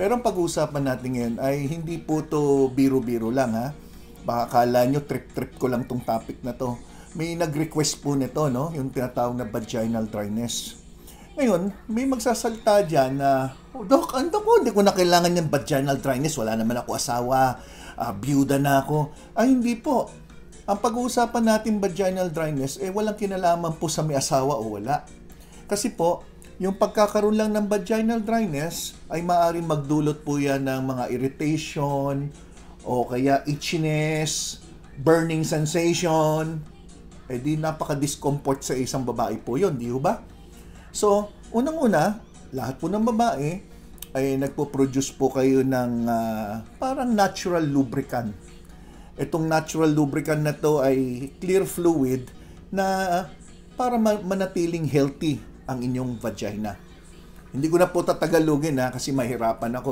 Pero ang pag-uusapan natin ngayon ay hindi po to biro-biro lang ha. Baka kala nyo trip-trip ko lang tong topic na to. May nag-request po nito, no? Yung tinatawag na vaginal dryness. Ngayon, may magsasalta dyan na, oh, Dok, ano ko? Hindi ko na kailangan yung vaginal dryness. Wala naman ako asawa. Byuda na ako. Ay, hindi po. Ang pag-uusapan natin vaginal dryness, walang kinalaman po sa may asawa o wala. Kasi po, yung pagkakaroon lang ng vaginal dryness ay maaaring magdulot po yan ng mga irritation o kaya itchiness, burning sensation. Di napaka-discomfort sa isang babae po yun, di ba? So, unang-una, lahat po ng babae ay nagpo-produce po kayo ng parang natural lubricant. Itong natural lubricant na to ay clear fluid na para manatiling healthy ang inyong vagina. Hindi ko na po tatagalogin kasi mahirapan ako.